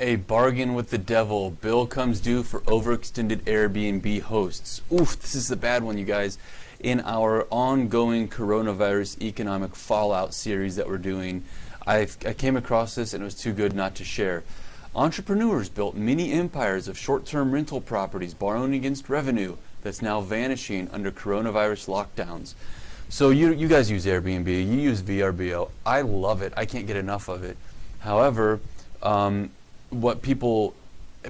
A bargain with the devil. Bill comes due for overextended Airbnb hosts. Oof, this is the bad one, you guys. In our ongoing coronavirus economic fallout series that we're doing, I came across this and it was too good not to share. Entrepreneurs built mini empires of short-term rental properties borrowing against revenue that's now vanishing under coronavirus lockdowns. So you guys use Airbnb, you use VRBO. I love it. I can't get enough of it. However, what people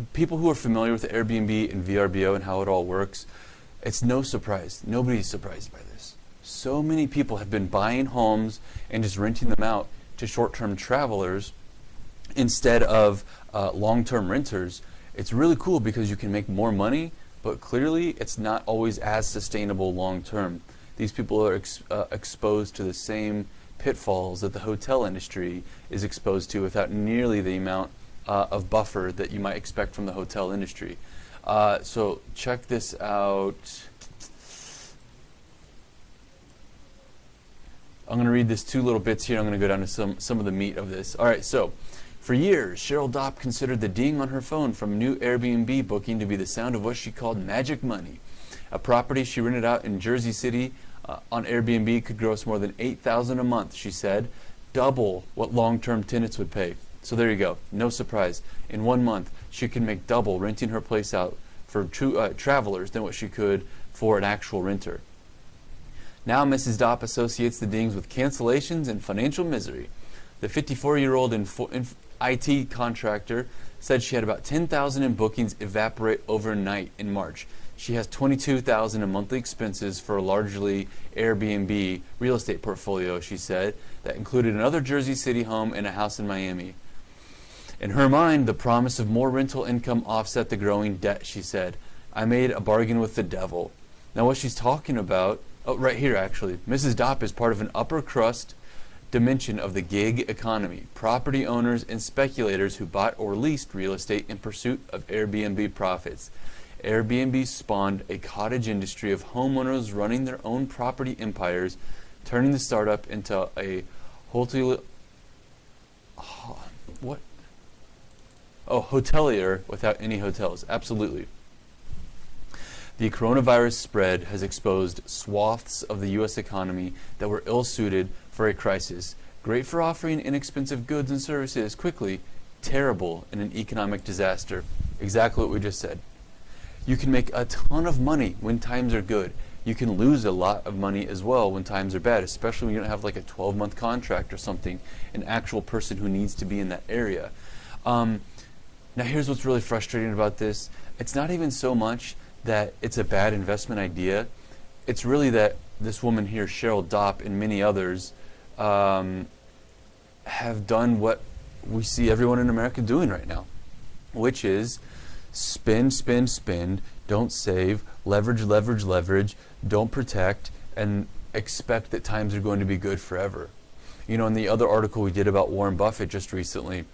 who are familiar with Airbnb and VRBO and how it all works, it's no surprise. Nobody's surprised by this. So many people have been buying homes and just renting them out to short-term travelers instead of long-term renters. It's really cool because you can make more money, but clearly it's not always as sustainable long-term. These people are exposed to the same pitfalls that the hotel industry is exposed to without nearly the amount of buffer that you might expect from the hotel industry. So check this out. I'm going to read this two little bits here. I'm going to go down to some of the meat of this. All right, so for years, Cheryl Dopp considered the ding on her phone from a new Airbnb booking to be the sound of what she called magic money. A property she rented out in Jersey City on Airbnb could gross more than $8,000 a month, she said, double what long-term tenants would pay. So there you go. No surprise. In 1 month, she can make double renting her place out for travelers than what she could for an actual renter. Now Mrs. Dopp associates the dings with cancellations and financial misery. The 54-year-old IT contractor said she had about 10,000 in bookings evaporate overnight in March. She has 22,000 in monthly expenses for a largely Airbnb real estate portfolio, she said, that included another Jersey City home and a house in Miami. In her mind, the promise of more rental income offset the growing debt, she said. I made a bargain with the devil. Now what she's talking about, oh, right here actually, Mrs. Dopp is part of an upper crust dimension of the gig economy, property owners and speculators who bought or leased real estate in pursuit of Airbnb profits. Airbnb spawned a cottage industry of homeowners running their own property empires, turning the startup into a hotelier without any hotels. Absolutely. The coronavirus spread has exposed swaths of the U.S. economy that were ill-suited for a crisis, great for offering inexpensive goods and services quickly, terrible in an economic disaster. Exactly what we just said. You can make a ton of money when times are good. You can lose a lot of money as well when times are bad, especially when you don't have like a 12-month contract or something, an actual person who needs to be in that area. Now here's what's really frustrating about this. It's not even so much that it's a bad investment idea. It's really that this woman here, Cheryl Dopp, and many others have done what we see everyone in America doing right now, which is spend, spend, spend, don't save, leverage, leverage, leverage, don't protect, and expect that times are going to be good forever. You know, in the other article we did about Warren Buffett just recently,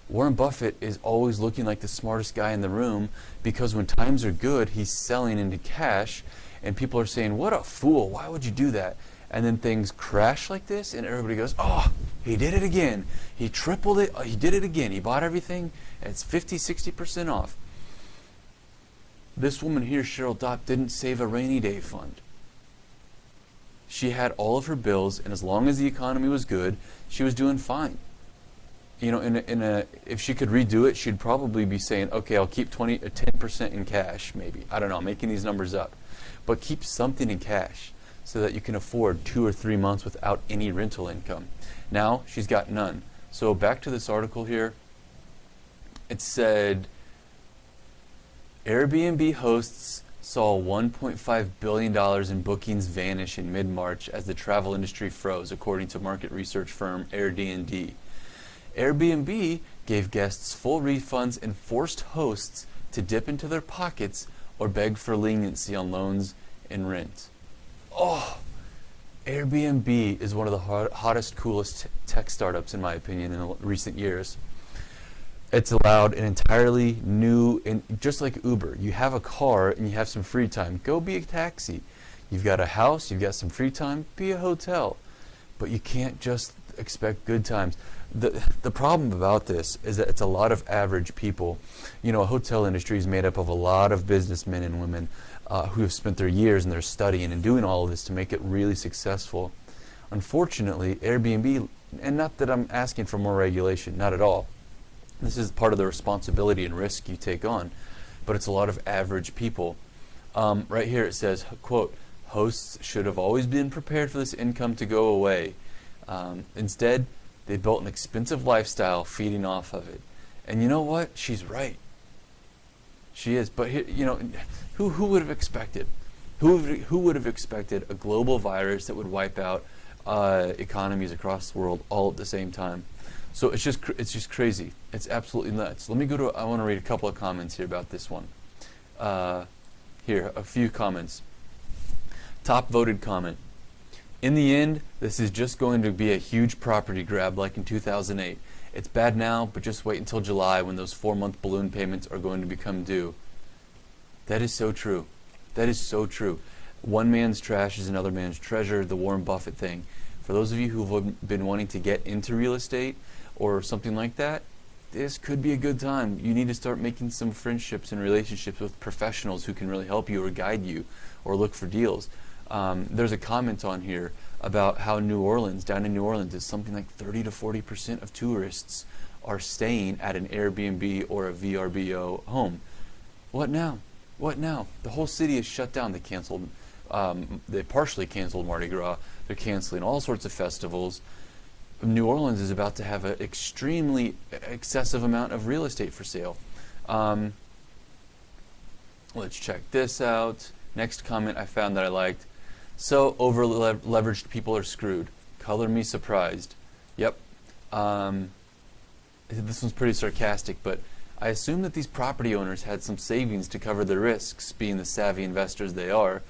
Warren Buffett is always looking like the smartest guy in the room because when times are good, he's selling into cash, and people are saying, what a fool, why would you do that? And then things crash like this, and everybody goes, oh, he did it again. He tripled it, he did it again. He bought everything, and it's 50, 60% off. This woman here, Cheryl Dopp, didn't save a rainy day fund. She had all of her bills, and as long as the economy was good, she was doing fine. You know, if she could redo it, she'd probably be saying, okay, I'll keep 10% in cash, maybe. I don't know, I'm making these numbers up. But keep something in cash so that you can afford 2 or 3 months without any rental income. Now, she's got none. So back to this article here. It said, Airbnb hosts saw $1.5 billion in bookings vanish in mid-March as the travel industry froze, according to market research firm AirBnb. Airbnb gave guests full refunds and forced hosts to dip into their pockets or beg for leniency on loans and rent. Oh, Airbnb is one of the hottest, coolest tech startups, in my opinion, in recent years. It's allowed an entirely new, and just like Uber, you have a car and you have some free time, go be a taxi. You've got a house, you've got some free time, be a hotel. But you can't just expect good times. The problem about this is that it's a lot of average people. You know, a hotel industry is made up of a lot of businessmen and women who have spent their years and their studying and doing all of this to make it really successful. Unfortunately, Airbnb, and not that I'm asking for more regulation, not at all. This is part of the responsibility and risk you take on, but it's a lot of average people. Right here it says, quote, hosts should have always been prepared for this income to go away. Instead, they built an expensive lifestyle feeding off of it. And you know what? She's right. She is. But here, you know, who would have expected? Who would have expected a global virus that would wipe out economies across the world all at the same time? So it's just crazy. It's absolutely nuts. Let me go to. I want to read a couple of comments here about this one. Here, a few comments. Top voted comment. In the end, this is just going to be a huge property grab like in 2008. It's bad now, but just wait until July when those 4-month balloon payments are going to become due. That is so true. That is so true. One man's trash is another man's treasure, the Warren Buffett thing. For those of you who have been wanting to get into real estate or something like that, this could be a good time. You need to start making some friendships and relationships with professionals who can really help you or guide you or look for deals. There's a comment on here about how New Orleans, down in New Orleans, is something like 30 to 40% of tourists are staying at an Airbnb or a VRBO home. What now? What now? The whole city is shut down. They partially canceled Mardi Gras. They're canceling all sorts of festivals. New Orleans is about to have an extremely excessive amount of real estate for sale. Let's check this out. Next comment I found that I liked. So over-leveraged people are screwed. Color me surprised. Yep. This one's pretty sarcastic, but I assume that these property owners had some savings to cover their risks, being the savvy investors they are.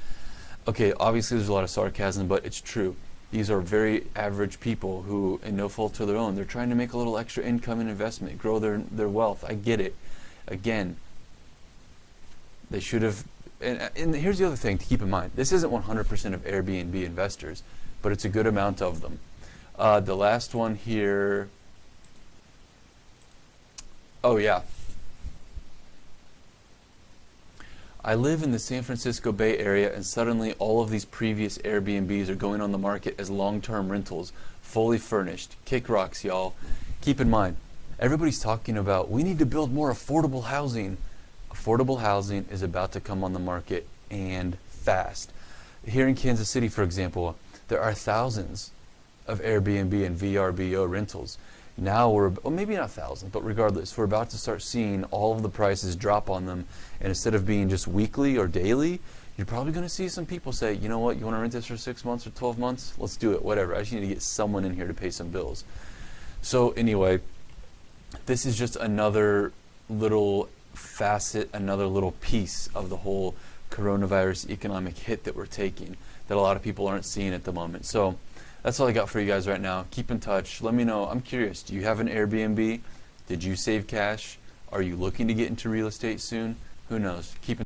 Okay, obviously there's a lot of sarcasm, but it's true. These are very average people who, in no fault of their own, they're trying to make a little extra income and investment, grow their wealth. I get it. Again, they should have. And here's the other thing to keep in mind. This isn't 100% of Airbnb investors, but it's a good amount of them. The last one here. Oh, yeah. I live in the San Francisco Bay Area, and suddenly all of these previous Airbnbs are going on the market as long-term rentals, fully furnished. Kick rocks, y'all. Keep in mind, everybody's talking about we need to build more affordable housing. Affordable housing is about to come on the market, and fast. Here in Kansas City, for example, there are thousands of Airbnb and VRBO rentals. Now well, maybe not thousands, but regardless, we're about to start seeing all of the prices drop on them, and instead of being just weekly or daily, you're probably going to see some people say, you know what, you want to rent this for 6 months or 12 months? Let's do it, whatever. I just need to get someone in here to pay some bills. So anyway, this is just another little facet, another little piece of the whole coronavirus economic hit that we're taking that a lot of people aren't seeing at the moment. So that's all I got for you guys right now. Keep in touch. Let me know. I'm curious. Do you have an Airbnb? Did you save cash? Are you looking to get into real estate soon? Who knows? Keep in